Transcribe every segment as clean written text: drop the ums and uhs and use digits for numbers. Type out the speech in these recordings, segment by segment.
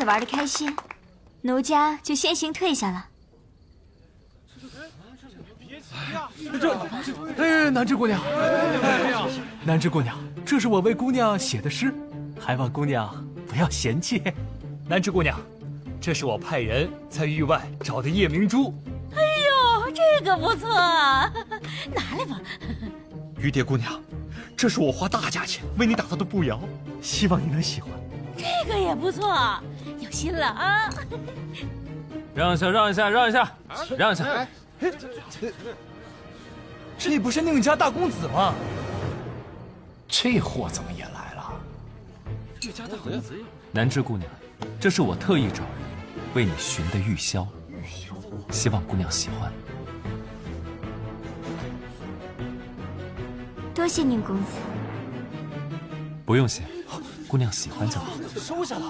玩得开心，奴家就先行退下了。南枝姑娘，南枝姑娘，这是我为姑娘写的诗，还望姑娘不要嫌弃。南枝姑娘，这是我派人在域外找的夜明珠。哎呦，这个不错啊，拿来吧。玉蝶姑娘，这是我花大价钱为你打造的步摇，希望你能喜欢。这个也不错，有心了啊。让一下，让一下，让一下，让一下。这不是宁家大公子吗？这货怎么也来了？玉家大公子，南枝姑娘，这是我特意找人为你寻的玉箫，希望姑娘喜欢。多谢宁公子。不用谢，姑娘喜欢就好。收下了。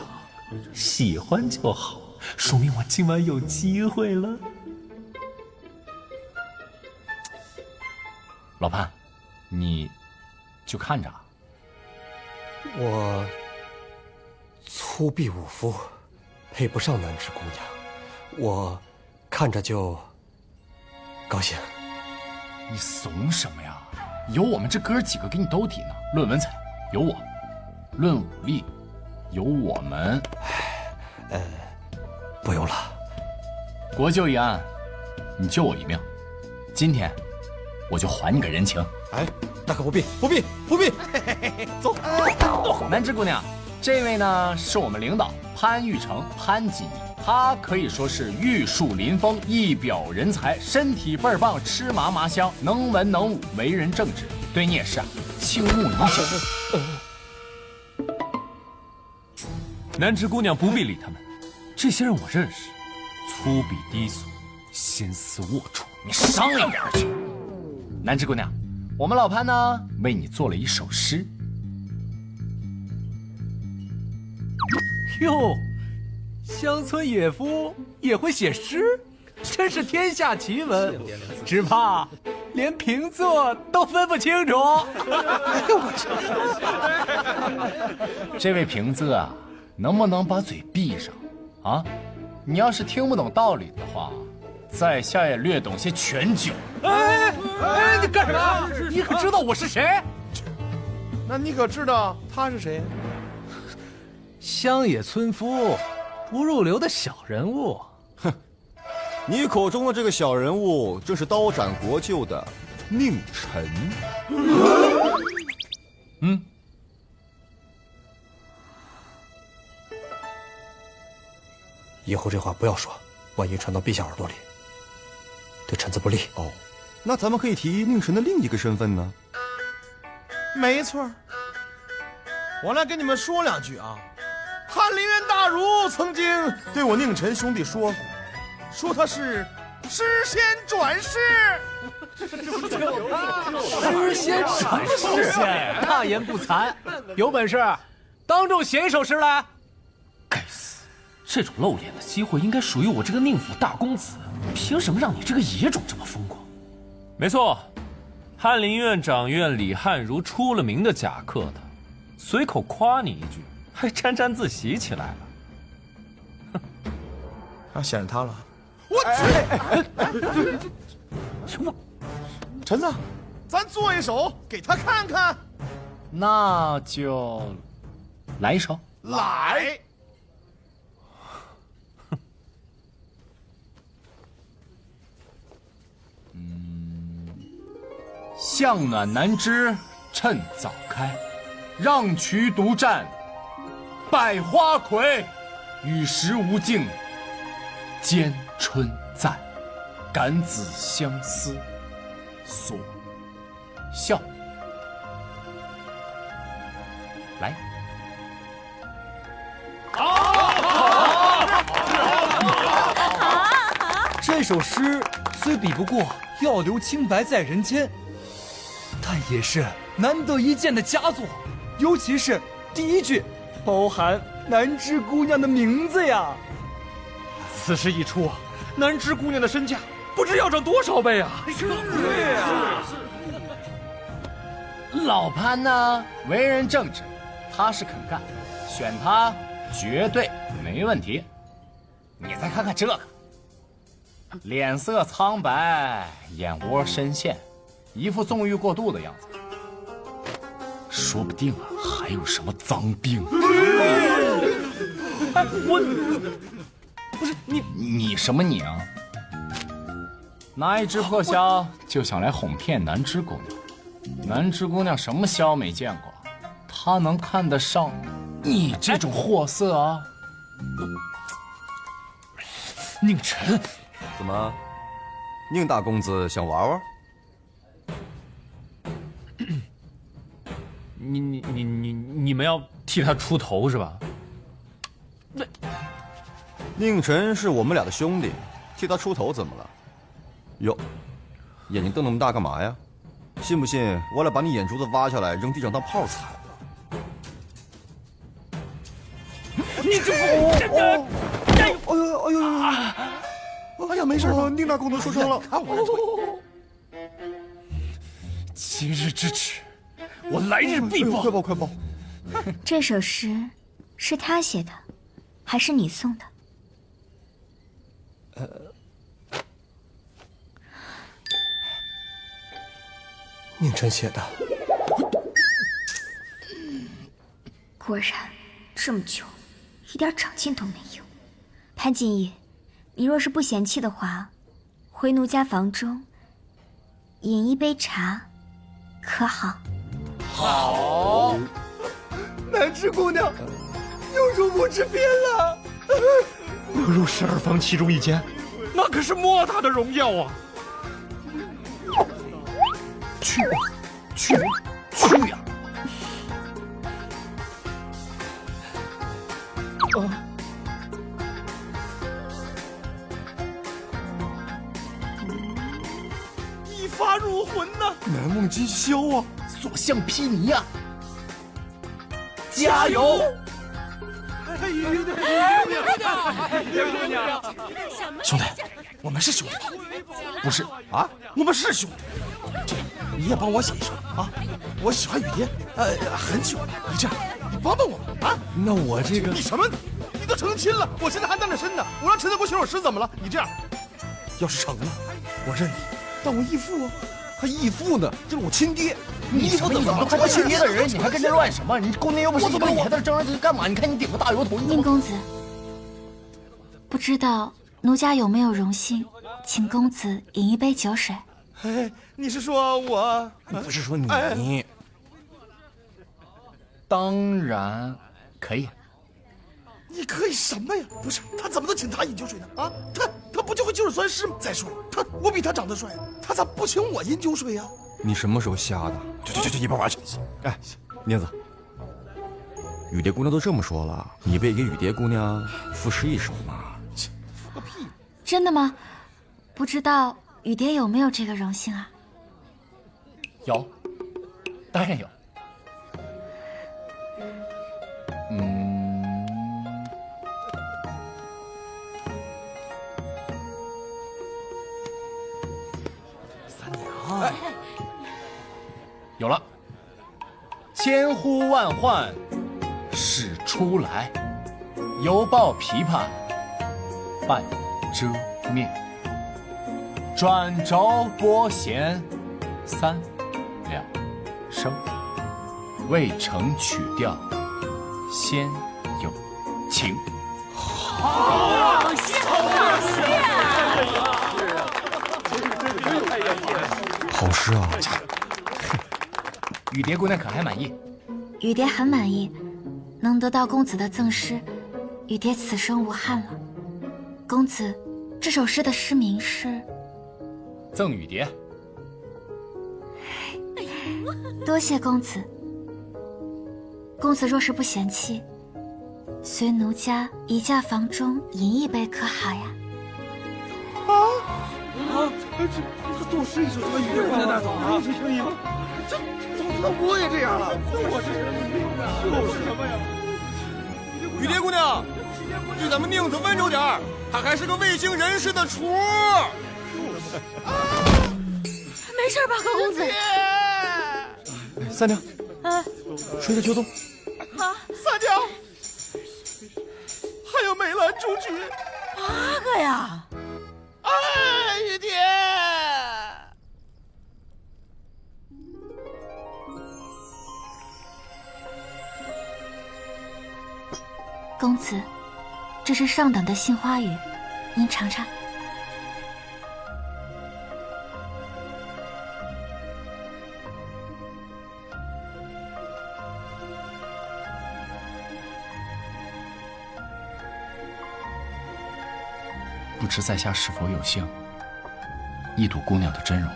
喜欢就好，说明我今晚有机会了。老潘，你就看着啊。我粗鄙武夫，配不上南枝姑娘，我看着就高兴。你怂什么呀？有我们这哥几个给你兜底呢。论文采有我，论武力有我们。不用了。国救一案，你救我一命，今天我就还你个人情。哎，大可不必，不必，不必。走。南枝姑娘，这位呢是我们领导潘玉成，潘锦衣，他可以说是玉树临风，一表人才，身体倍儿棒，吃麻麻香，能文能武，为人正直，对你也是啊，倾慕已久。南枝姑娘不必理他们，这些人我认识，粗鄙低俗，心思龌龊。你上一边去。南枝姑娘，我们老潘呢为你做了一首诗。哟，乡村野夫也会写诗，真是天下奇闻，只怕连平仄都分不清楚。这位平仄啊，能不能把嘴闭上啊？你要是听不懂道理的话，在下也略懂些拳脚。哎，你干什么？你可知道我是谁？那你可知道他是谁？乡野村夫，不入流的小人物。哼，你口中的这个小人物，正是刀斩国舅的宁晨。以后这话不要说，万一传到陛下耳朵里，对臣子不利。哦，那咱们可以提宁晨的另一个身份呢？没错，我来跟你们说两句啊。翰林院大儒曾经对我宁晨兄弟说过，说他是诗仙转世。诗仙转世，大言不惭。有本事，当众写一首诗来。该死，这种露脸的机会应该属于我这个宁府大公子，凭什么让你这个野种这么风光？没错，翰林院掌院李汉儒出了名的假客套，随口夸你一句，还沾沾自喜起来了。啊，显着他了。我臣子，咱做一首给他看看。那就来一首。来。向暖南枝趁早开，让渠独占百花魁。与时无尽兼春在，感子相思所笑。来，这首诗虽比不过“要留清白在人间”，但也是难得一见的佳作，尤其是第一句，包含南枝姑娘的名字呀。此诗一出，南枝姑娘的身价不知要涨多少倍啊！对呀。老潘呢，为人正直，踏实肯干，选他绝对没问题。你再看看这个，脸色苍白，眼窝深陷，一副纵欲过度的样子，说不定啊还有什么脏病。哎，我不是你什么你啊？拿一只破箫就想来哄骗南枝姑娘？南枝姑娘什么箫没见过？她能看得上你这种货色啊？宁晨，怎么，宁大公子想玩玩？你们要替他出头是吧？宁晨是我们俩的兄弟，替他出头怎么了？哟，眼睛瞪那么大干嘛呀？信不信我来把你眼珠子挖下来扔地上当炮踩了？你这哎呀，没事吧？宁大公子受伤了。看我这腿。今日之耻，我来日必报。快报快报！这首诗是他写的，还是你送的？宁晨写的。果然，这么久，一点长进都没有。潘锦衣，你若是不嫌弃的话，回奴家房中饮一杯茶，可好？好。南枝姑娘有入幕之篇了。落入12房其中一间，那可是莫大的荣耀啊！去呀！一发入魂呐！难忘今宵啊！所向披靡呀！加油！兄弟，我们是兄弟，不是啊，我们是兄弟。这样，你也帮我写一首啊！我喜欢雨蝶，很久了。你这样，你帮帮我啊！那我这个你什么？你都成亲了，我现在还单着身呢。我让陈德国写首诗怎么了？你这样，要是成了，我认你当我义父啊！还义父呢？这是我亲爹。你什么？你都快亲爹的人，你还跟着乱什么？你姑娘又不是一个，你还在这争着干嘛？你看你顶个大油头。宁公子，不知道奴家有没有荣幸，请公子饮一杯酒水？哎，你是说我？不是说你。当然可以。你可以什么呀？不是他怎么能请他饮酒水呢？啊，他不就会就是酸诗吗？再说了，我比他长得帅，他咋不请我饮酒水呀？你什么时候瞎的？去，一边玩去。哎，宁子，雨蝶姑娘都这么说了，你不也给雨蝶姑娘赋诗一首吗？赋个屁！真的吗？不知道雨蝶有没有这个荣幸啊？有，当然有。有了，千呼万唤始出来，犹抱琵琶半遮面，转轴拨弦3两声，未成曲调先有情。好诗好诗啊！雨蝶姑娘可还满意？雨蝶很满意，能得到公子的赠诗，雨蝶此生无憾了。公子，这首诗的诗名是？赠雨蝶。多谢公子。公子若是不嫌弃，随奴家移驾房中饮一杯，可好呀？他作诗一首这个雨蝶姑娘大嫂啊，是声音吗？那我也这样了，我是什么呀？雨蝶姑娘，对咱们宁子温柔点儿，她还是个未经人事的雏。没事吧，高公子？三娘，睡下就动。好，三娘。还有梅兰竹菊。8个呀！哎，雨蝶。公子，这是上等的杏花雨，您尝尝。不知在下是否有幸一睹姑娘的真容？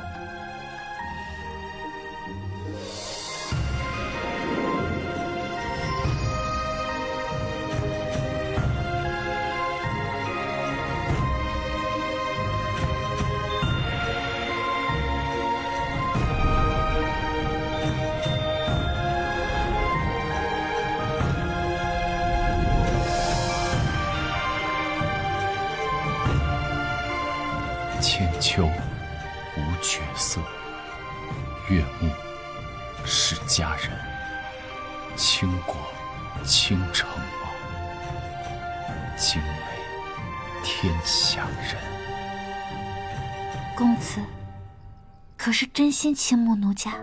千秋无绝色，月暮是佳人。倾国倾城望，惊为天下人。公子，可是真心倾慕奴家？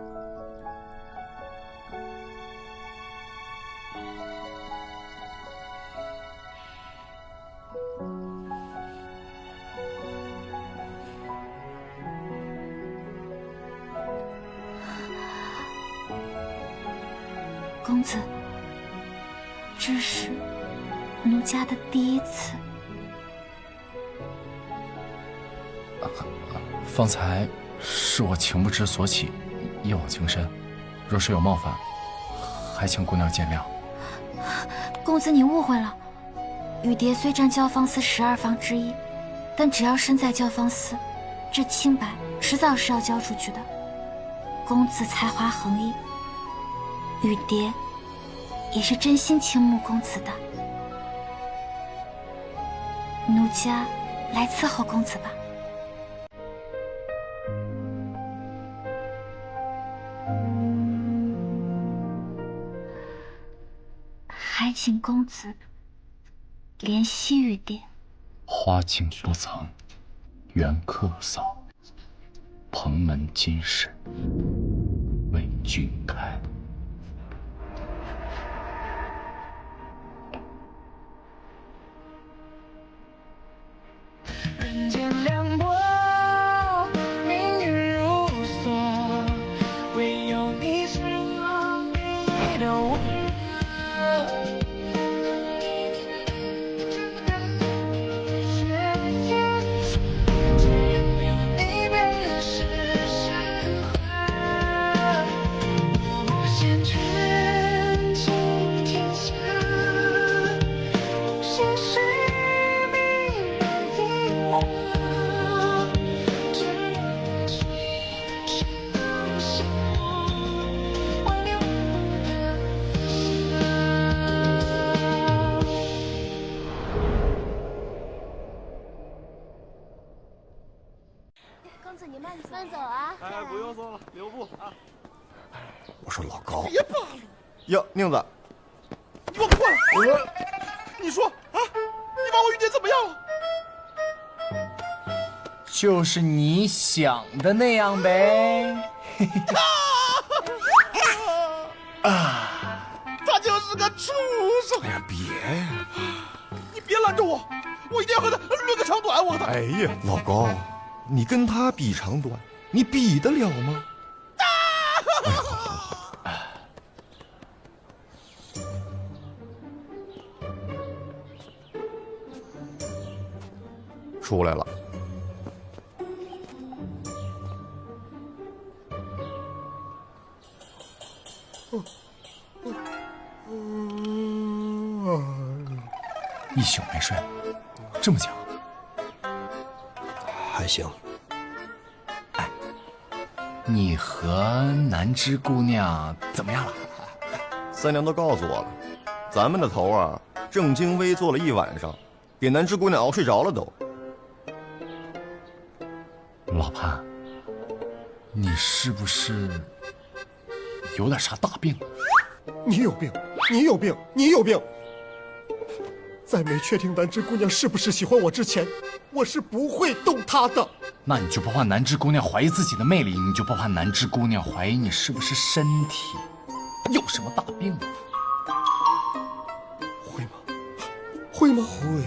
公子，这是奴家的第一次。方才是我情不知所起，一往情深，若是有冒犯，还请姑娘见谅。公子，你误会了。雨蝶虽占教坊司12房之一，但只要身在教坊司，这清白迟早是要交出去的。公子才华横溢，雨蝶也是真心倾慕公子的。奴家来伺候公子吧。还请公子怜惜雨蝶。花径不曾缘客扫，蓬门今始为君开。人间凉薄，命运如梭，唯有你是我唯一的我。慢走啊！哎，不用送了，留步啊！我说老高，别扒了！哟，宁子，你给我过来！你说啊，你把我雨蝶怎么样了？就是你想的那样呗。他就是个畜生！哎呀，别呀！你别拦着我，我一定要和他论个长短！我和他……哎呀，老高，你跟他比长短，你比得了吗？哎呀，好好好，出来了。一宿没睡，这么久？还行。你和南枝姑娘怎么样了？三娘都告诉我了，咱们的头啊，正襟危坐了一晚上，给南枝姑娘熬睡着了都。老潘，你是不是有点啥大病？你有病，你有病，你有病！在没确定南枝姑娘是不是喜欢我之前，我是不会动她的。那你就不怕南枝姑娘怀疑自己的魅力？你就不怕南枝姑娘怀疑你是不是身体有什么大病吗？会吗？会吗？会。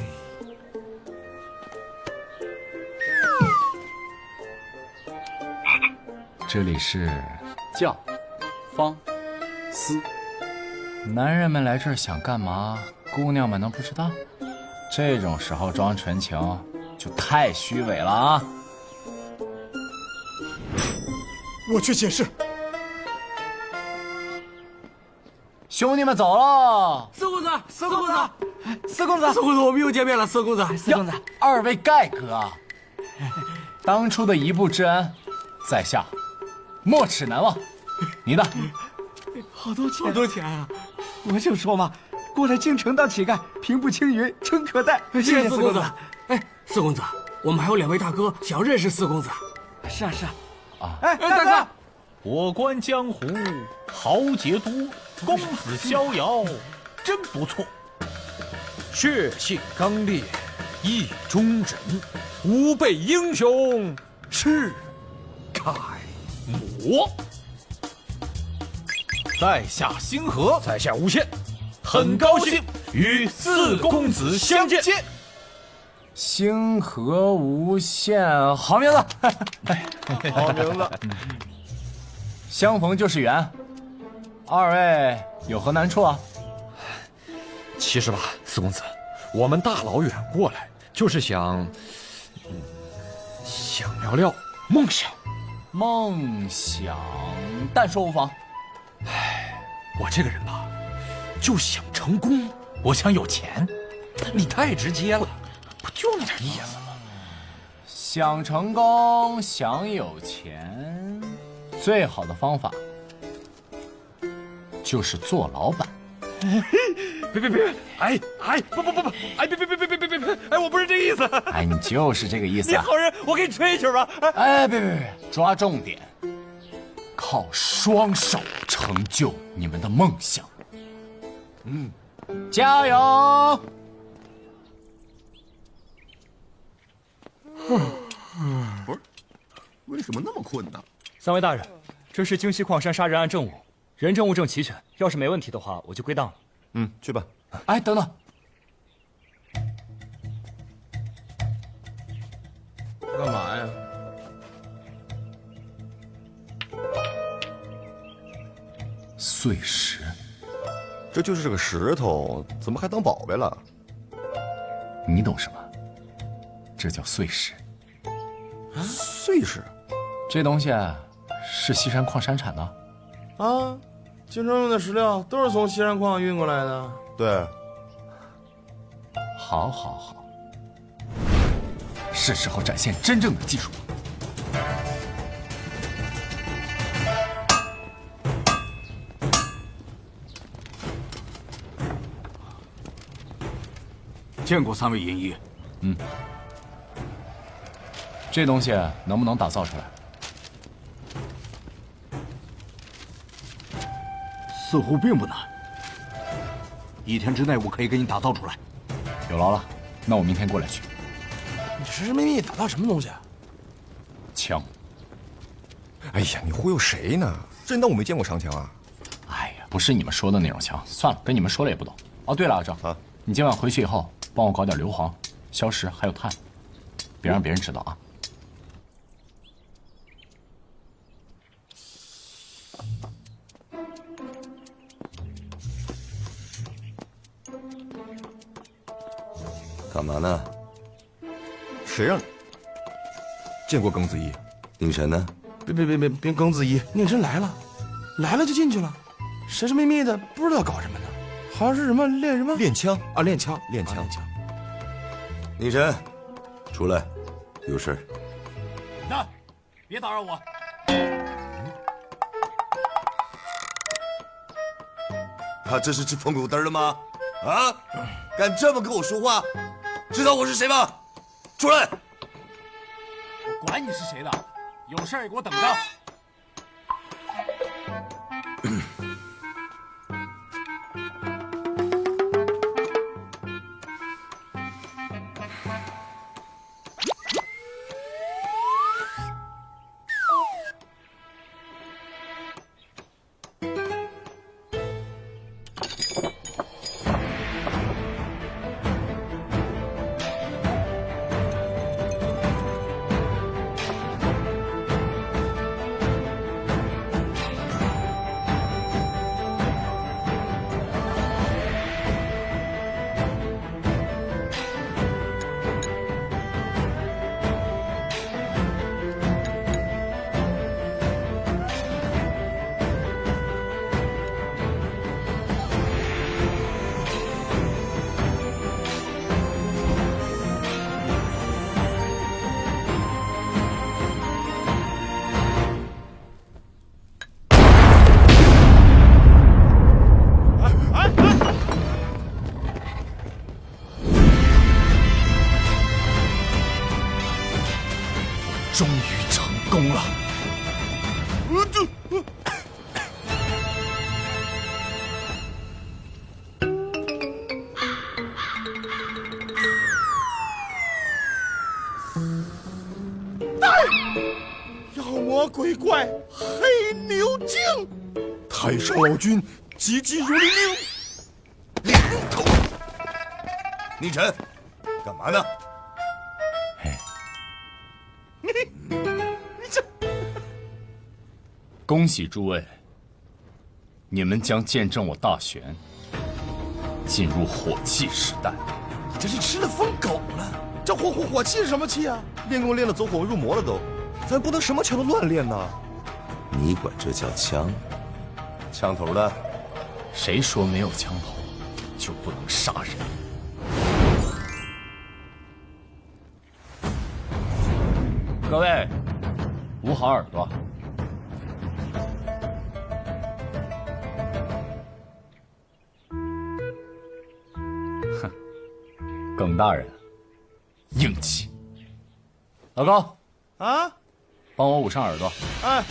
这里是教坊司，男人们来这儿想干嘛？姑娘们能不知道？这种时候装纯情就太虚伪了啊！我去解释。兄弟们走了。四公子，四公子，四公子，四公子，我们又见面了，四公子，四公子，二位盖哥，当初的一步之恩，在下没齿难忘。你的好多钱，好多钱啊！我就说嘛，过来京城当乞丐，平步青云，诚可待。谢谢四公子。哎，四公子，我们还有2位大哥想要认识四公子。是啊，是啊。啊，哎，大哥，我观江湖豪杰多，公子逍遥真不错。血性刚烈，义忠仁，吾辈英雄是楷模。在下星河，在下无限，很高兴与四公子相见。星河无限，好名字，好名字。相逢就是缘，二位有何难处啊？其实吧，四公子，我们大老远过来，就是想聊聊梦想。梦想，但说无妨。我这个人吧，就想成功，我想有钱。你太直接了，不就那点意思吗？想成功，想有钱，最好的方法就是做老板。别！哎，不！哎，别！哎，我不是这个意思。哎，你就是这个意思。你好人，我给你吹一曲吧。哎，别，抓重点，靠双手成就你们的梦想。加油！不是，为什么那么困呢？三位大人，这是京西矿山杀人案证物，人证物证齐全，要是没问题的话，我就归档了。去吧。哎，等等，干嘛呀？碎石，这就是个石头，怎么还当宝贝了？你懂什么？这叫碎石。碎石？这东西是西山矿山产的。啊，京城用的石料都是从西山矿运过来的。对。好，是时候展现真正的技术了。见过3位银衣。这东西能不能打造出来？似乎并不难，1天之内我可以给你打造出来。有劳了，那我明天过来取。你神神秘秘打造什么东西啊？枪。哎呀，你忽悠谁呢？真当我没见过长枪啊？哎呀，不是你们说的那种枪。算了，跟你们说了也不懂。哦，对了，阿正啊，你今晚回去以后帮我搞点硫磺、硝石还有碳，别让别人知道啊。干嘛呢？谁让你见过庚子怡？宁神呢？别庚子怡，宁神来了就进去了，神神秘秘的，不知道搞什么呢，好像是什么练枪啊，练枪。宁神，出来，有事。那，别打扰我。他这是吃疯狗灯了吗？啊，敢这么跟我说话？知道我是谁吗？出来！我管你是谁的，有事儿给我等着。终于成功了！妖魔鬼怪，黑牛精！太上老君急急如律令。宁晨，干嘛呢？恭喜诸位，你们将见证我大玄进入火气时代。你这是吃了疯狗了！这火气是什么气啊？练功练了走火入魔了都，咱不能什么枪都乱练呐。你管这叫枪？枪头的？谁说没有枪头就不能杀人？各位，捂好耳朵。哼，耿大人，硬气。老高，啊，帮我捂上耳朵。哎。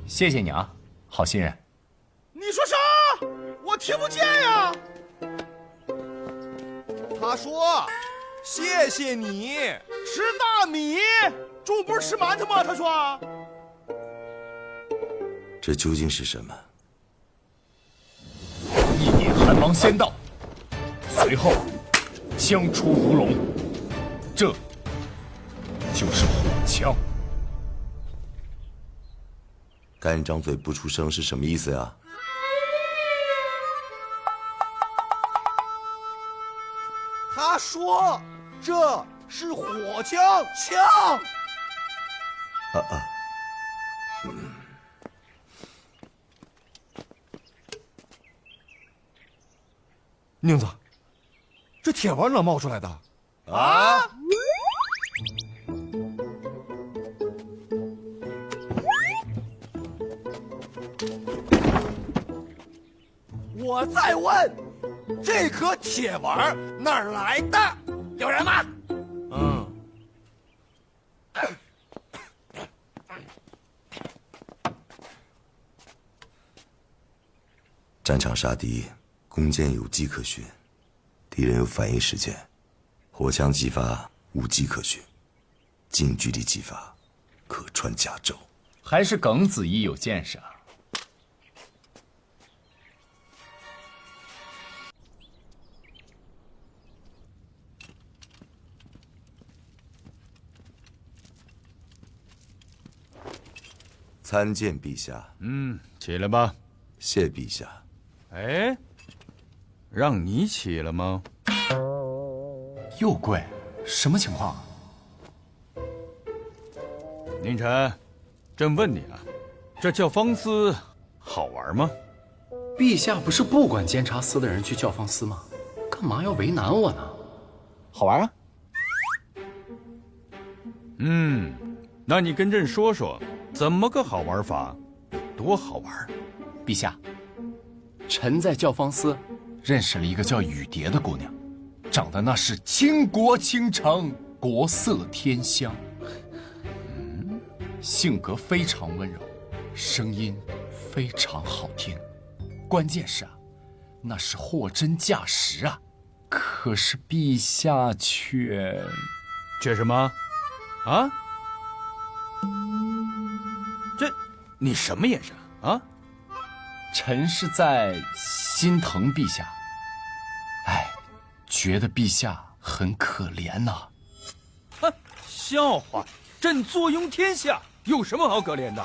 谢谢你啊，好心人。你说啥？我听不见呀。他说：“谢谢你。”吃大米，中午不是吃馒头吗？他说。这究竟是什么？一点寒芒先到，随后枪出如龙，这就是火枪。干张嘴不出声是什么意思呀？他说这是火枪。宁子，这铁丸哪冒出来的？啊！我再问，这颗铁丸哪儿来的？有人吗？战场杀敌，弓箭有迹可循，敌人有反应时间；火枪击发无迹可循，近距离击发可穿甲胄。还是耿子怡有见识啊！参见陛下。起来吧。谢陛下。哎，让你起了吗？右贵，什么情况啊？宁晨，朕问你啊，这教坊司好玩吗？陛下不是不管监察司的人去教坊司吗？干嘛要为难我呢？好玩啊。那你跟朕说说，怎么个好玩法？多好玩？陛下，臣在教坊司认识了一个叫雨蝶的姑娘，长得那是倾国倾城，国色天香。性格非常温柔，声音非常好听，关键是啊，那是货真价实啊，可可是陛下却什么？啊？这你什么眼神啊？臣是在心疼陛下，哎，觉得陛下很可怜呐。笑话，朕坐拥天下，有什么好可怜的？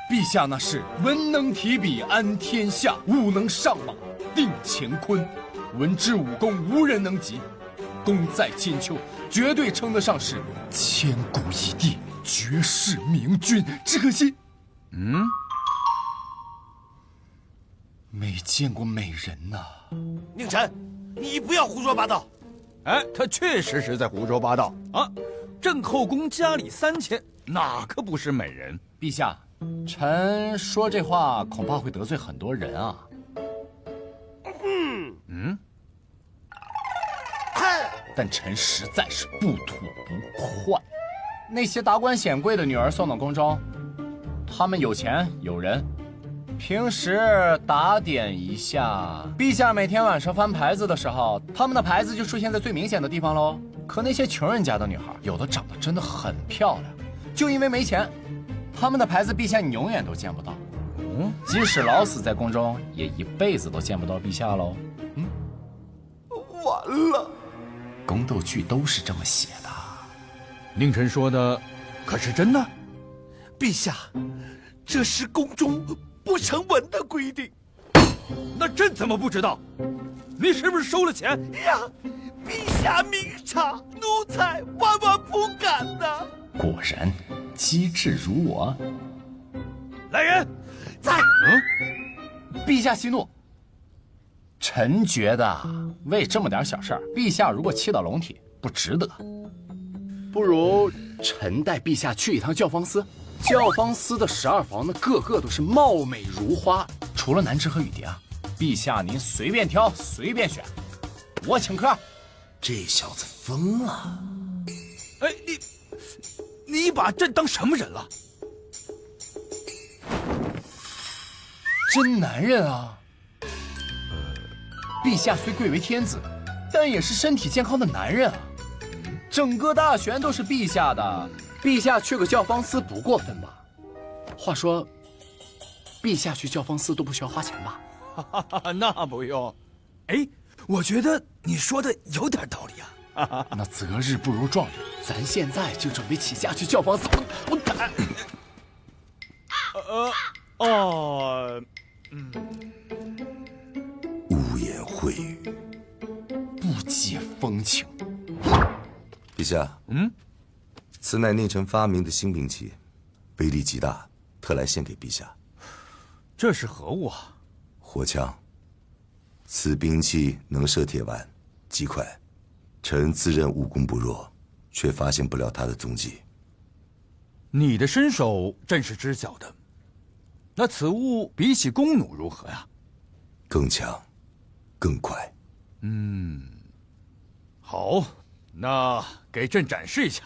陛下那是文能提笔安天下，武能上马定乾坤，文治武功无人能及，功在千秋，绝对称得上是千古一帝，绝世明君。只可惜，没见过美人呐。宁晨，你不要胡说八道。哎，他确实是在胡说八道啊！朕后宫佳丽3000，哪个不是美人？陛下，臣说这话恐怕会得罪很多人啊。但臣实在是不吐不快。那些达官显贵的女儿送到宫中，他们有钱有人，平时打点一下，陛下每天晚上翻牌子的时候，他们的牌子就出现在最明显的地方喽。可那些穷人家的女孩，有的长得真的很漂亮，就因为没钱，他们的牌子陛下你永远都见不到。即使老死在宫中，也一辈子都见不到陛下喽。完了，宫斗剧都是这么写的。宁晨说的可是真的？陛下，这是宫中不成文的规定。那朕怎么不知道？你是不是收了钱呀？陛下明察，奴才万万不敢呐！果然，机智如我。来人，在。陛下息怒。臣觉得为这么点小事儿，陛下如果气到龙体，不值得。不如臣带陛下去一趟教坊司。教坊司的12房呢，个个都是貌美如花，除了南枝和雨蝶啊。陛下您随便挑，随便选，我请客。这小子疯了！哎，你把朕当什么人了？真男人啊！陛下虽贵为天子，但也是身体健康的男人啊。整个大选都是陛下的，陛下去个教坊司不过分吧？话说，陛下去教坊司都不需要花钱吧？那不用。哎，我觉得你说的有点道理啊。那择日不如撞日，咱现在就准备起驾去教坊司。我敢。污言秽语，不解风情。陛下，此乃宁臣发明的新兵器，威力极大，特来献给陛下。这是何物啊？火枪。此兵器能射铁丸，极快。臣自认武功不弱，却发现不了他的踪迹。你的身手朕是知晓的，那此物比起弓弩如何呀？更强，更快。好，那给朕展示一下。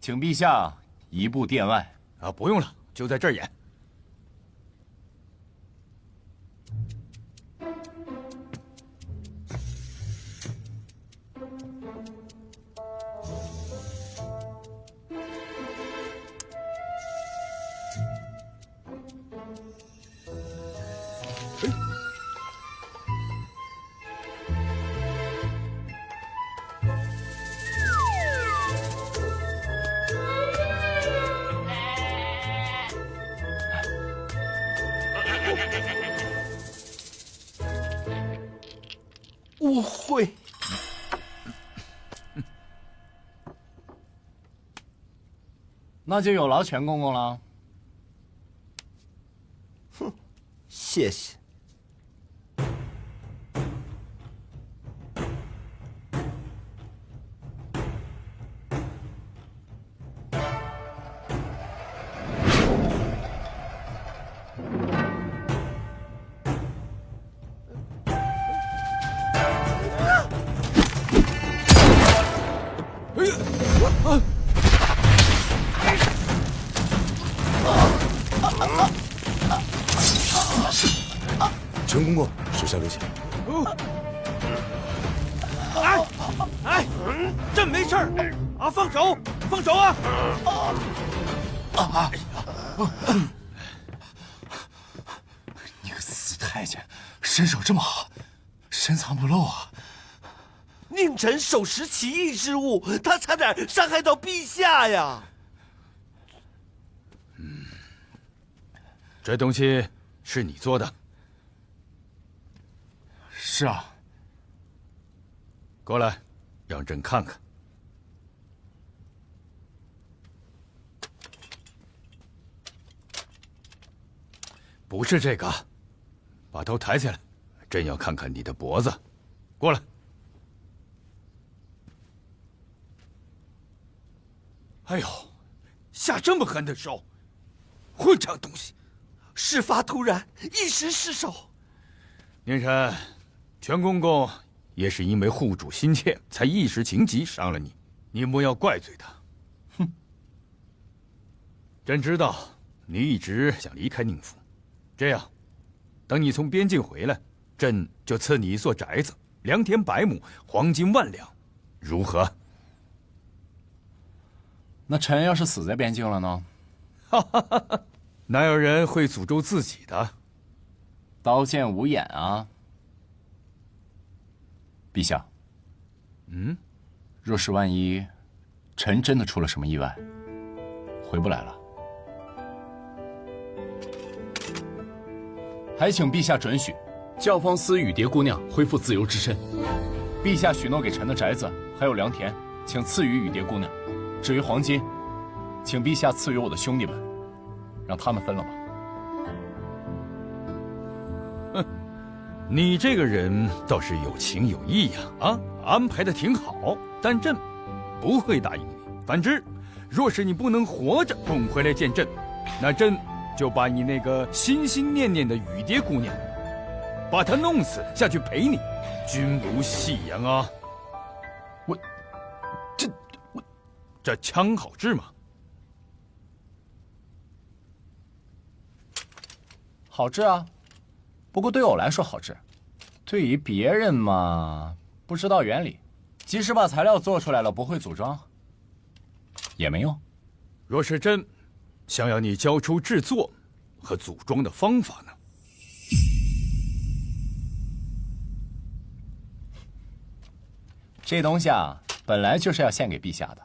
请陛下移步殿外。啊，不用了，就在这儿演。我会。那就有劳全公公了。哼，谢谢。陈公公，手下留情。哎，朕没事儿啊！放手，放手啊！你个死太监，身手这么好，深藏不露啊！宁臣手持奇异之物，他差点伤害到陛下呀！这东西是你做的？是啊。过来，让朕看看。不是这个，把头抬起来，朕要看看你的脖子。过来。哎呦，下这么狠的手，混账东西！事发突然，一时失手。宁臣，全公公也是因为护主心切，才一时情急伤了你，你莫要怪罪他。哼！朕知道你一直想离开宁府，这样，等你从边境回来，朕就赐你一座宅子，良田100亩，黄金1万两，如何？那臣要是死在边境了呢？哈哈哈哈！哪有人会诅咒自己的？刀剑无眼啊！陛下，若是万一臣真的出了什么意外，回不来了，还请陛下准许教坊司雨蝶姑娘恢复自由之身。陛下许诺给臣的宅子还有良田，请赐予雨蝶姑娘。至于黄金，请陛下赐予我的兄弟们，让他们分了吧。哼，你这个人倒是有情有义呀！安排的挺好，但朕不会答应你。反之，若是你不能活着滚回来见朕，那朕就把你那个心心念念的雨蝶姑娘，把她弄死下去陪你，君无戏言啊！这枪好治吗？好治啊，不过对我来说好治，对于别人嘛，不知道原理，即使把材料做出来了，不会组装，也没用。若是朕想要你交出制作和组装的方法呢？这东西啊，本来就是要献给陛下的。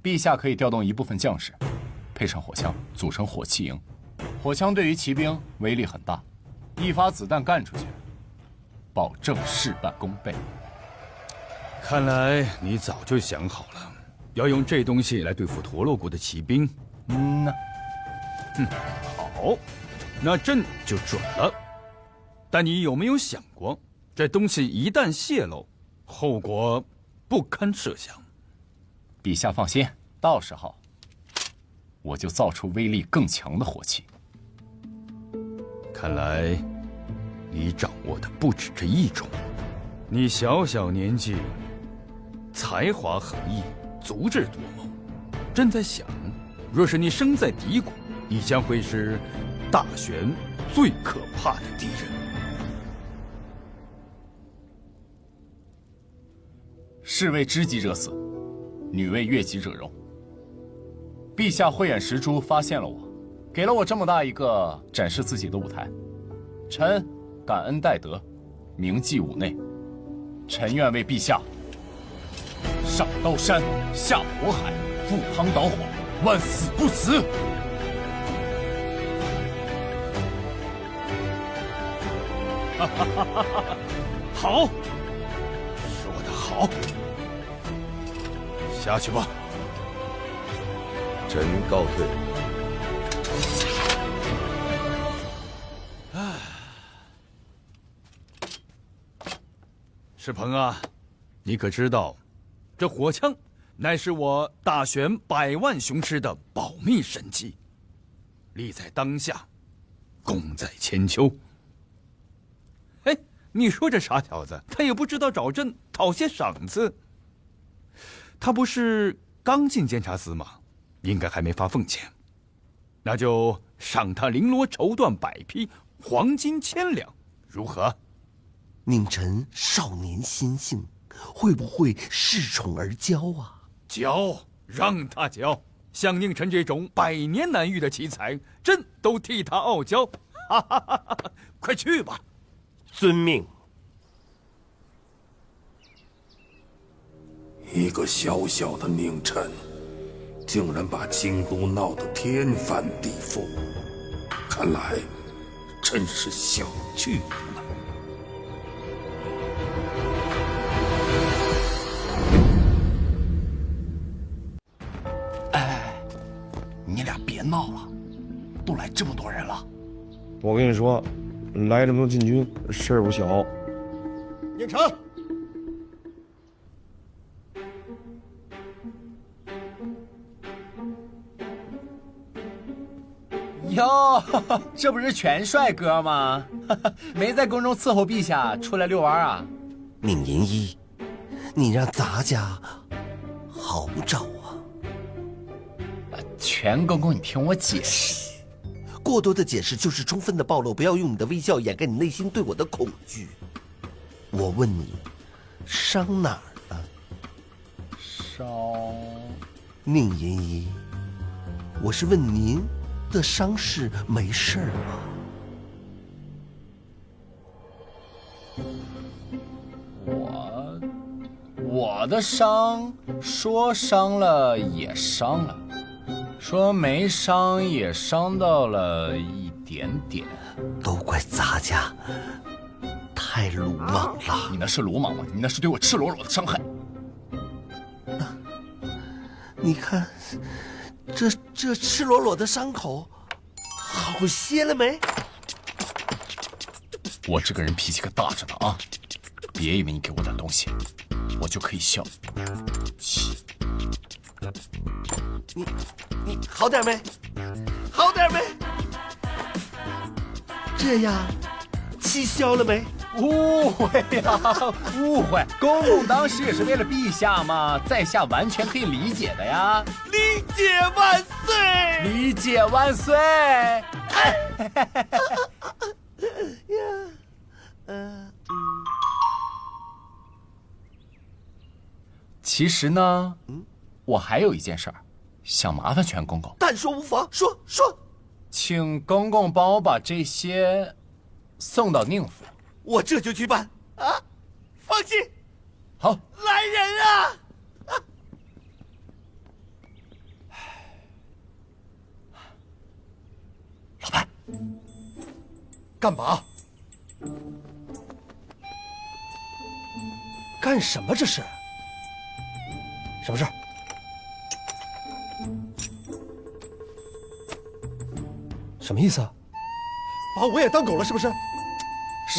陛下可以调动一部分将士，配上火枪，组成火器营。火枪对于骑兵威力很大，一发子弹干出去，保证事半功倍。看来你早就想好了，要用这东西来对付陀洛国的骑兵。好，那朕就准了。但你有没有想过，这东西一旦泄露，后果不堪设想？陛下放心，到时候我就造出威力更强的火器。看来你掌握的不止这一种。你小小年纪，才华横溢，足智多谋。朕在想，若是你生在敌国，你将会是大玄最可怕的敌人。士为知己者死，女为悦己者容。陛下慧眼识珠，发现了我，给了我这么大一个展示自己的舞台。臣感恩戴德，铭记五内。臣愿为陛下上刀山，下火海，赴汤蹈火，万死不辞。好，说得好。下去吧。臣告退。世鹏啊，你可知道，这火枪乃是我大玄100万雄师的保密神器，利在当下，功在千秋。哎，你说这傻小子，他也不知道找朕讨些赏赐。他不是刚进监察司吗？应该还没发俸钱，那就赏他绫罗绸缎100匹，黄金1000两，如何？宁臣少年心性，会不会恃宠而骄啊？骄，让他骄。像宁晨这种百年难遇的奇才，朕都替他傲娇。哈哈哈哈！快去吧。遵命。一个小小的宁晨，竟然把京都闹得天翻地覆，看来真是小觑了。你俩别闹了，都来这么多人了。我跟你说，来这么多禁军，事儿不小。宁晨，哟，这不是全帅哥吗？没在宫中伺候陛下，出来遛弯啊？闵银一，你让咱家好找啊！全公公，你听我解释。过多的解释就是充分的暴露，不要用你的微笑掩盖你内心对我的恐惧。我问你，伤哪儿了？伤……宁银一，我是问您的伤势没事吗？我的伤，说伤了也伤了。说没伤也伤到了一点点，都怪咱家太鲁莽了。你那是鲁莽吗？你那是对我赤裸裸的伤害。你看，这赤裸裸的伤口，好些了没？我这个人脾气可大着呢啊！别以为你给我点东西，我就可以笑。你好点没？好点没？这样，气消了没？误会呀，误会！公公当时也是为了陛下嘛，在下完全可以理解的呀。理解万岁！理解万岁！其实呢，我还有一件事儿。想麻烦全公公，但说无妨，说，请公公帮我把这些送到宁府，我这就去办啊！放心。好，来人啊！老潘，干嘛？干什么？这是什么事儿？什么意思啊？把我也当狗了是不是？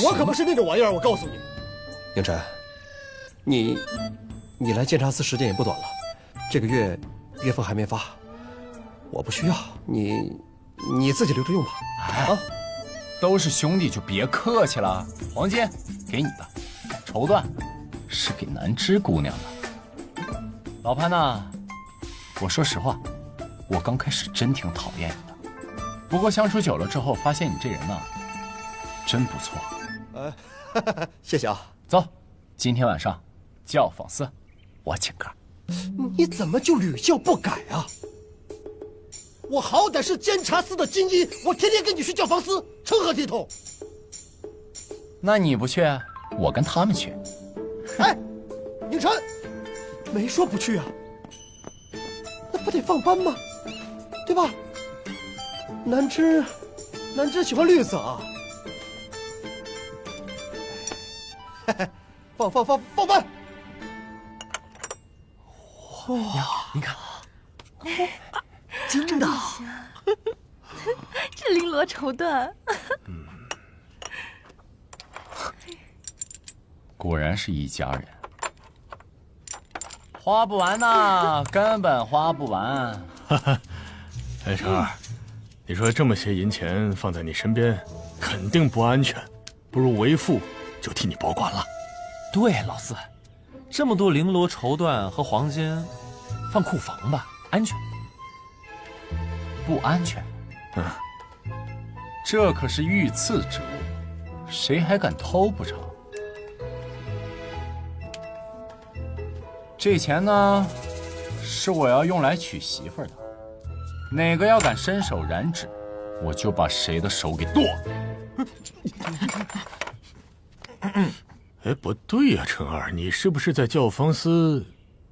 我可不是那种玩意儿，我告诉你。宁晨，你来监察司时间也不短了，这个月月俸还没发，我不需要，你自己留着用吧。啊，都是兄弟就别客气了。黄金给你的，绸缎是给南芝姑娘的。老潘呐，我说实话，我刚开始真挺讨厌你的。不过相处久了之后，发现你这人呢，真不错。谢谢啊。走，今天晚上教坊司，我请客。你怎么就屡教不改啊？我好歹是监察司的金衣，我天天跟你去教坊司，成何体统？那你不去，我跟他们去。哎，宁晨，没说不去啊，那不得放班吗？对吧？南芝喜欢绿色啊！放班！呀，你看，真的，这绫罗绸缎，果然是一家人，花不完呐，根本花不完。哎，成儿，你说这么些银钱放在你身边，肯定不安全，不如为父就替你保管了。对，老四，这么多绫罗绸缎和黄金，放库房吧，安全。不安全？这可是御赐之物，谁还敢偷不成？这钱呢，是我要用来娶媳妇儿的。哪个要敢伸手染指，我就把谁的手给剁了。哎，不对呀，陈儿，你是不是在教坊司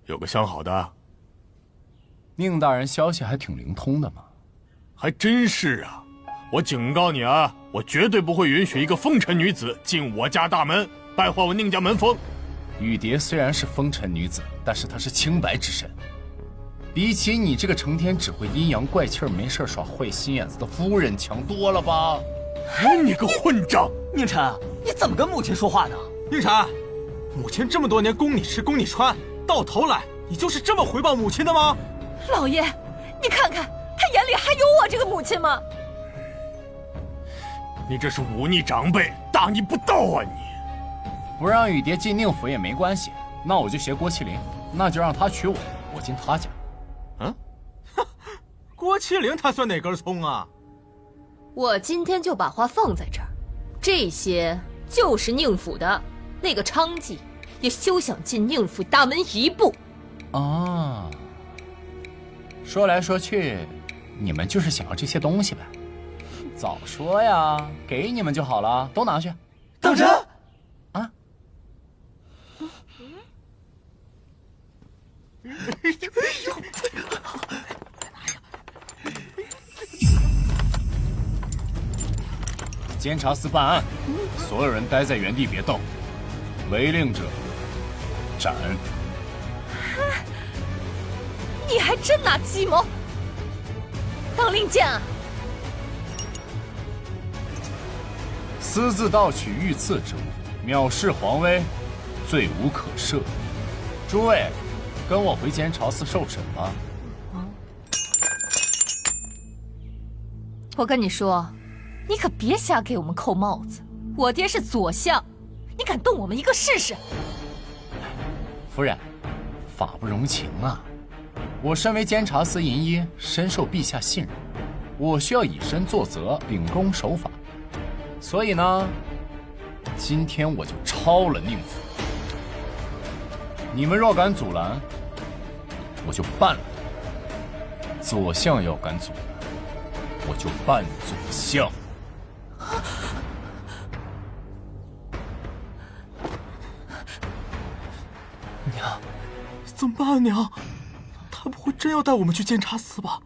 有个相好的？宁大人消息还挺灵通的嘛。还真是啊！我警告你啊，我绝对不会允许一个风尘女子进我家大门，败坏我宁家门风。雨蝶虽然是风尘女子，但是她是清白之身，比起你这个成天只会阴阳怪气儿、没事耍坏心眼子的夫人强多了吧？哎，你个混账！宁晨，你怎么跟母亲说话呢？宁晨，母亲这么多年供你吃供你穿，到头来你就是这么回报母亲的吗？老爷，你看看，他眼里还有我这个母亲吗？你这是忤逆长辈，大逆不道啊你！不让雨蝶进宁府也没关系，那我就携郭麒麟，那就让他娶我，我进他家。嗯，郭麒麟他算哪根葱啊？我今天就把话放在这儿，这些就是宁府的，那个娼妓也休想进宁府大门一步。啊，说来说去，你们就是想要这些东西呗？早说呀，给你们就好了，都拿去。当真？啊？监察司办案，所有人待在原地别动，违令者斩。你还真拿计谋当令箭啊！私自盗取御赐之物，藐视皇威，罪无可赦。诸位，跟我回监察司受审吧。我跟你说，你可别瞎给我们扣帽子。我爹是左相，你敢动我们一个试试？夫人，法不容情啊！我身为监察司银医，深受陛下信任，我需要以身作则，秉公守法。所以呢，今天我就抄了宁府。你们若敢阻拦，我就办了他；左相要敢阻拦，我就办左相。娘，怎么办？娘，他不会真要带我们去监察司吧？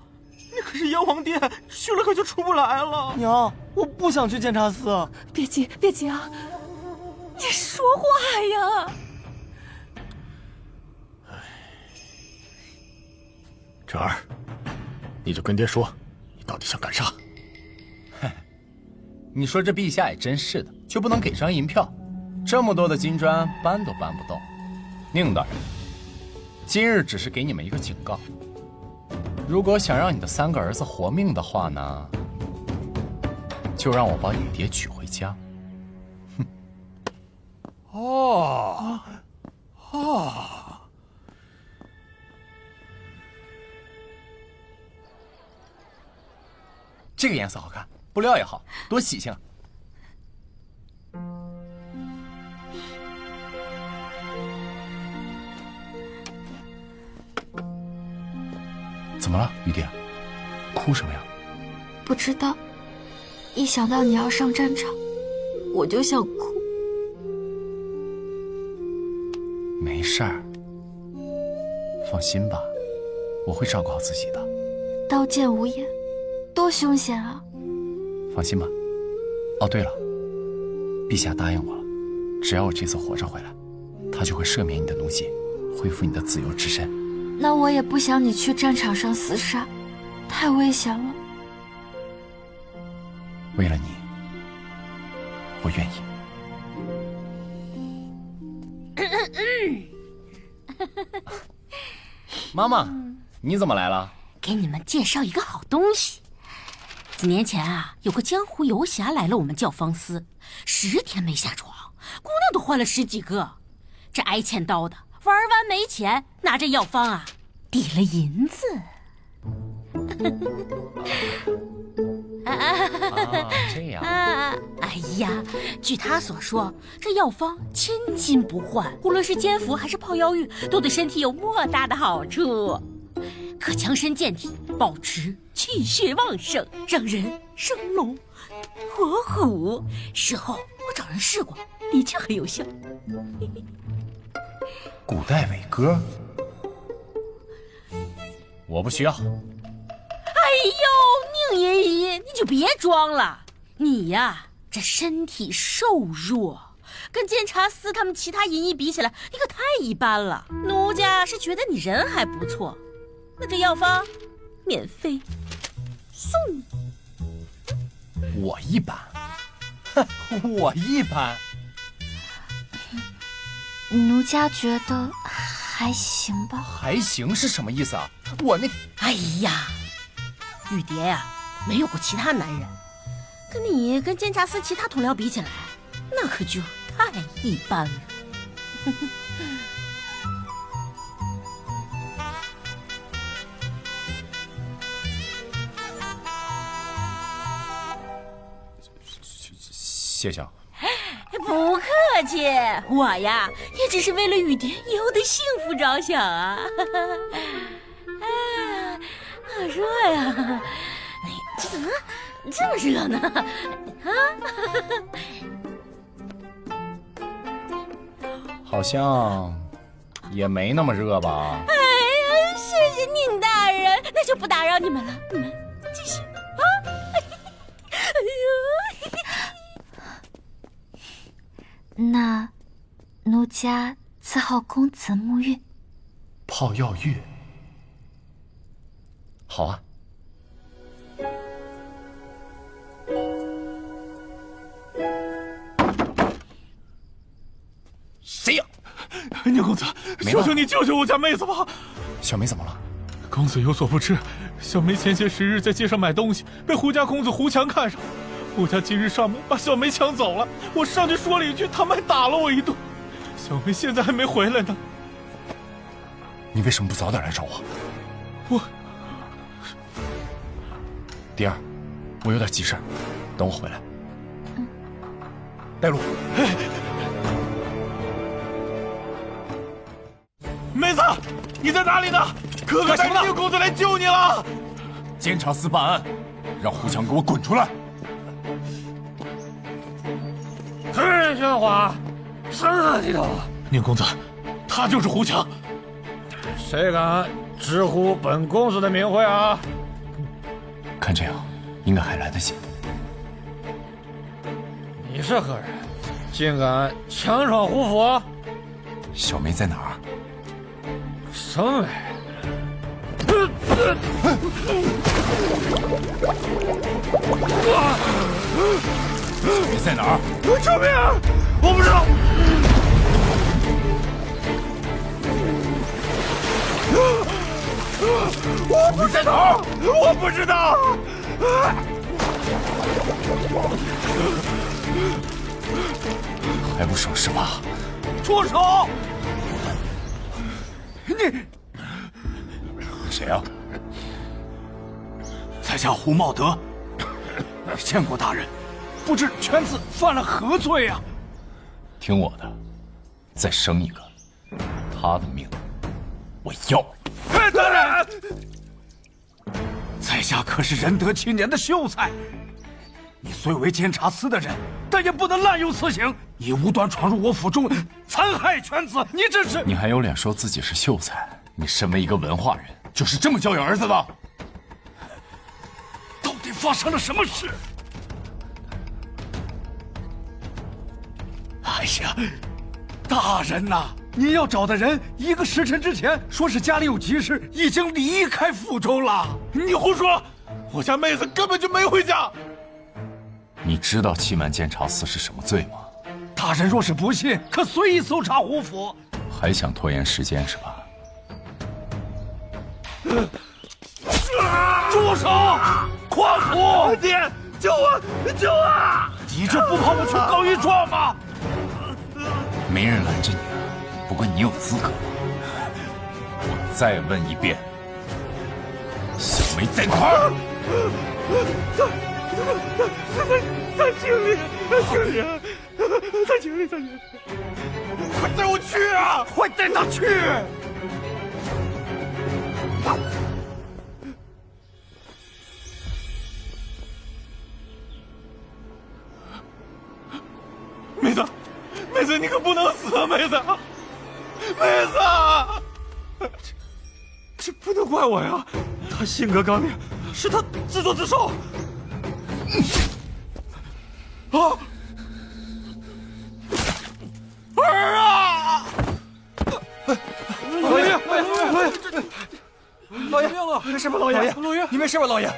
那可是阎王殿，去了可就出不来了。娘，我不想去监察司。别急，别急啊！你说话呀！晨儿，你就跟爹说，你到底想干啥？你说这陛下也真是的，就不能给张银票？这么多的金砖搬都搬不动。宁大人，今日只是给你们一个警告，如果想让你的3个儿子活命的话呢，就让我把雨蝶娶回家。哼。哦，这个颜色好看，布料也好，多喜庆啊！怎么了，雨蝶？哭什么呀？不知道，一想到你要上战场，我就想哭。没事儿，放心吧，我会照顾好自己的。刀剑无眼，多凶险啊！放心吧。哦，对了，陛下答应我了，只要我这次活着回来，他就会赦免你的奴籍，恢复你的自由之身。那我也不想你去战场上厮杀，太危险了。为了你，我愿意。妈妈，你怎么来了？给你们介绍一个好东西。几年前啊，有个江湖游侠来了我们教坊司，10天没下床，姑娘都换了10几个。这挨千刀的玩完没钱，拿着药方啊抵了银子。这样。哎呀，据他所说，这药方千金不换，无论是煎服还是泡药浴，都对身体有莫大的好处，可强身健体，保持气血旺盛，让人生龙活虎。事后我找人试过，的确很有效。古代伟哥，我不需要。哎呦，宁爷爷，你就别装了，你呀，这身体瘦弱，跟监察司他们其他银医比起来，你可太一般了。奴家是觉得你人还不错，那这药方免费送你。我一般，哼，我一般。奴家觉得还行吧。还行是什么意思啊？我那……哎呀，雨蝶呀，没有过其他男人，跟你跟监察司其他同僚比起来，那可就太一般了。谢谢。不客气，我呀也只是为了雨蝶以后的幸福着想啊。哎，好热呀！哎，这怎么这么热呢？啊？好像也没那么热吧？哎呀，谢谢宁大人，那就不打扰你们了，你们继续啊！哎呦。那奴家伺候公子沐浴。泡药浴，好啊。谁呀？宁公子，求求你救救我家妹子吧！小梅怎么了？公子有所不知，小梅前些时日在街上买东西，被胡家公子胡强看上。胡家今日上门把小梅抢走了，我上去说了一句，他们还打了我一顿。小梅现在还没回来呢。你为什么不早点来找我？我……蝶儿，我有点急事，等我回来。带路。妹子，你在哪里呢？哥哥带着宁公子来救你了。监察司办案，让胡强给我滚出来！太喧哗，什里头？宁公子，他就是胡强。谁敢直呼本公子的名讳啊？看这样，应该还来得及。你是何人？竟敢强闯胡府？小梅在哪儿？什么梅？小梅在哪儿？救命！我不知道。小梅在哪儿？我不知道。还不省事吧？住手！你谁啊？在下胡茂德，见过大人，不知犬子犯了何罪呀？听我的，再生一个，他的命我要。大人，在下可是仁德青年的秀才，你虽为监察司的人，但也不能滥用私刑，你无端闯入我府中，残害犬子，你这是……你还有脸说自己是秀才？你身为一个文化人，就是这么教养儿子的？到底发生了什么事？哎呀，大人呐，您要找的人1个时辰之前说是家里有急事，已经离开府中了。你胡说！我家妹子根本就没回家。你知道欺瞒监察司是什么罪吗？大人若是不信，可随意搜查胡府。还想拖延时间是吧？住手！狂徒！爹，救我！救我！你就不怕我去告一状吗？没人拦着你啊，不过你有资格。我再问一遍，小梅在哪儿？在井里，在井里，快带我去啊！快带他去！妹子，妹子，你可不能死啊！妹子，妹子，这不能怪我呀！他性格刚烈，是他自作自受。啊！儿啊！老爷，老爷，没事吧？老爷，你没事吧？老爷。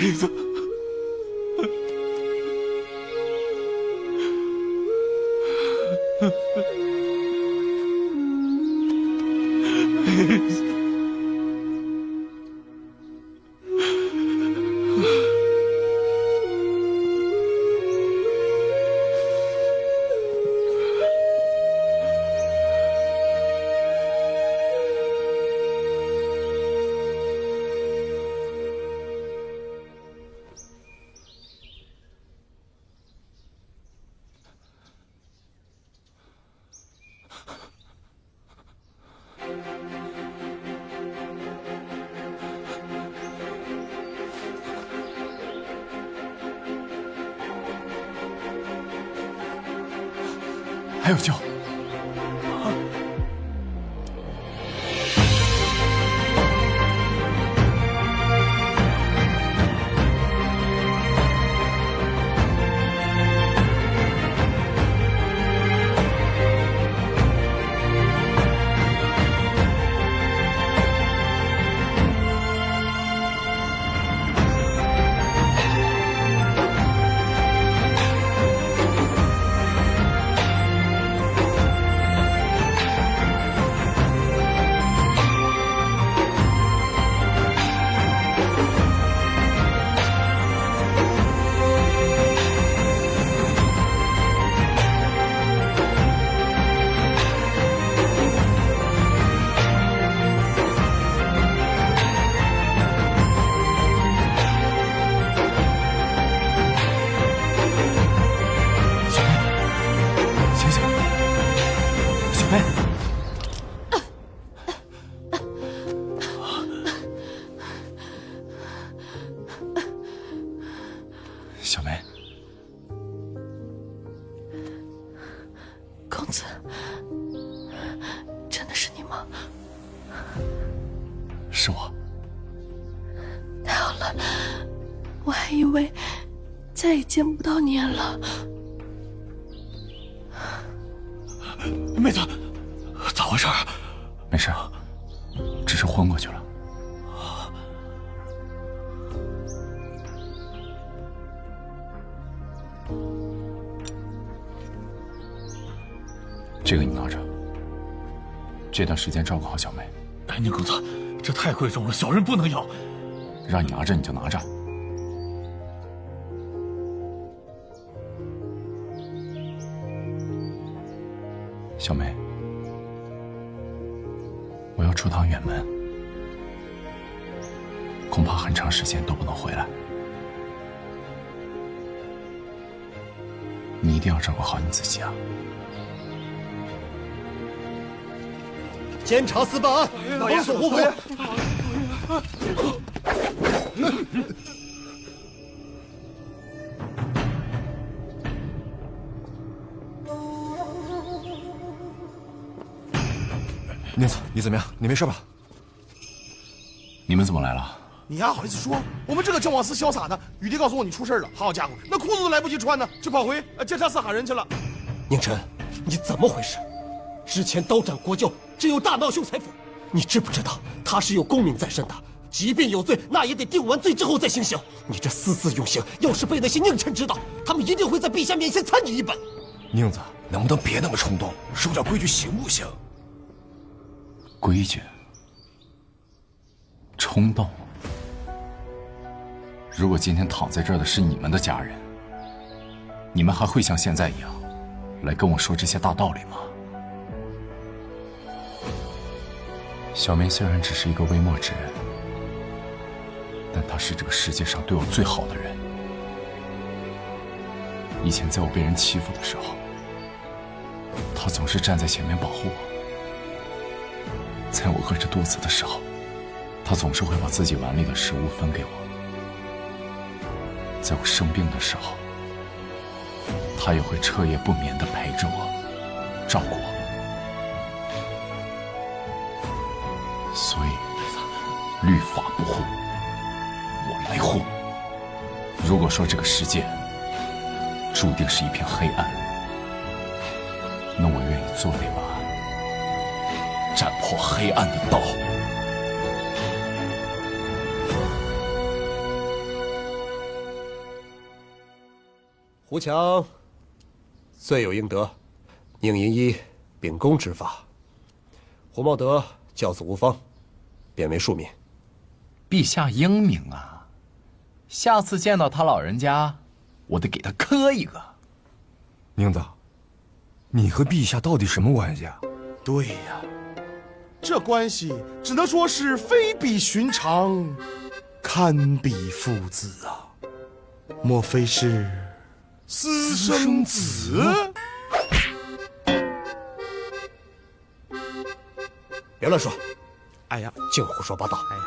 妹子，还有救！小梅，公子，真的是你吗？是我。太好了，我还以为再也见不到您了。妹子，咋回事啊？没事，只是昏过去了。这个你拿着，这段时间照顾好小梅。赶紧公子，这太贵重了，小人不能要。让你拿着你就拿着。小梅，我要出趟远门，恐怕很长时间都不能回来。你一定要照顾好你自己啊！监察司办案，绑索胡佛。宁子，你怎么样？你没事吧？你们怎么来了？你还好意思说？我们这个郑王司潇洒的，雨帝告诉我你出事了。好家伙，那裤子都来不及穿呢，就跑回监察司喊人去了。宁晨，你怎么回事？之前刀斩国舅，只有大闹秀才府，你知不知道他是有功名在身的？即便有罪，那也得定完罪之后再行刑。你这私自用刑，要是被那些佞臣知道，他们一定会在陛下面前参你一本。宁子，能不能别那么冲动，守点规矩行不行？规矩？冲动？如果今天躺在这儿的是你们的家人，你们还会像现在一样来跟我说这些大道理吗？小梅虽然只是一个微末之人，但她是这个世界上对我最好的人。以前在我被人欺负的时候，她总是站在前面保护我；在我饿着肚子的时候，她总是会把自己碗里的食物分给我；在我生病的时候，她也会彻夜不眠地陪着我，照顾我。所以，律法不护，我来护。如果说这个世界注定是一片黑暗，那我愿意做那把斩破黑暗的刀。胡强罪有应得，宁银一秉公执法。胡茂德教子无方，贬为庶民。陛下英明啊！下次见到他老人家，我得给他磕一个。宁子，你和陛下到底什么关系啊？对呀，这关系只能说是非比寻常，堪比父子啊！莫非是私生子？别乱说！哎呀，净胡说八道！哎呀，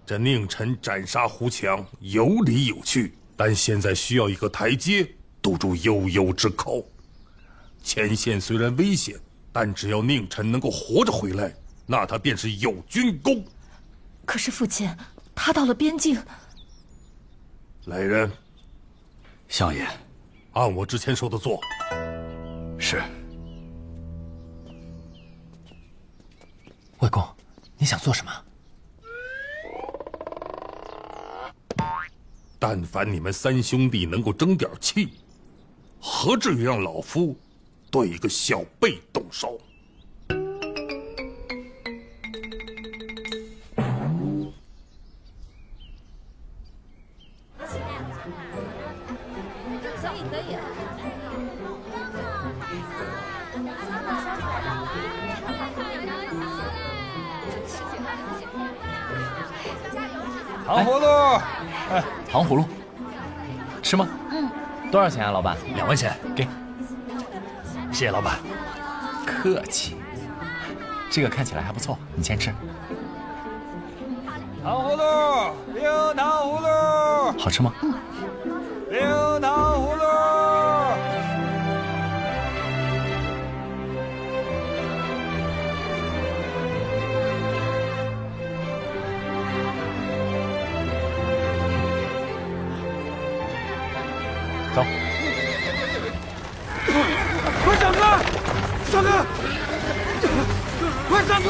这宁臣斩杀胡强有理有据，但现在需要一个台阶堵住悠悠之口。前线虽然危险，但只要宁臣能够活着回来，那他便是有军功。可是父亲，他到了边境。来人，相爷，按我之前说的做。是。外公，你想做什么？但凡你们三兄弟能够争点气，何至于让老夫对一个小辈动手？可以。糖葫芦，哎，糖葫芦，吃吗？多少钱啊，老板？2文钱，给。谢谢老板。客气。这个看起来还不错，你先吃。糖葫芦，冰糖葫芦，好吃吗？冰糖葫芦。走。快上车！上车！快上车！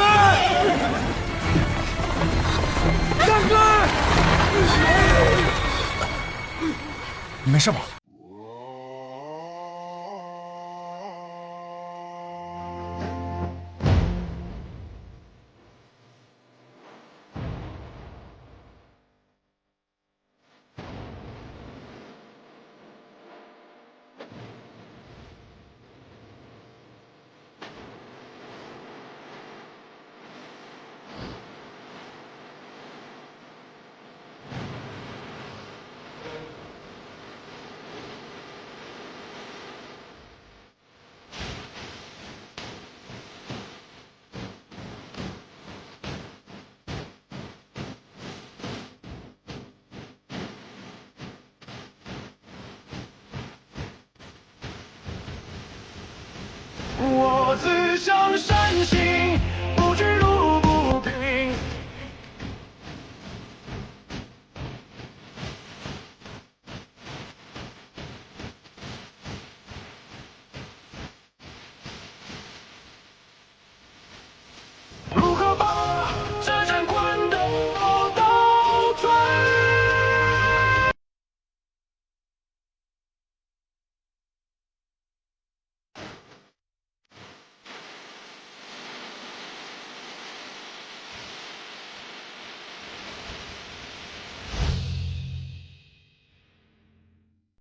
上车！你没事吧？我只想上。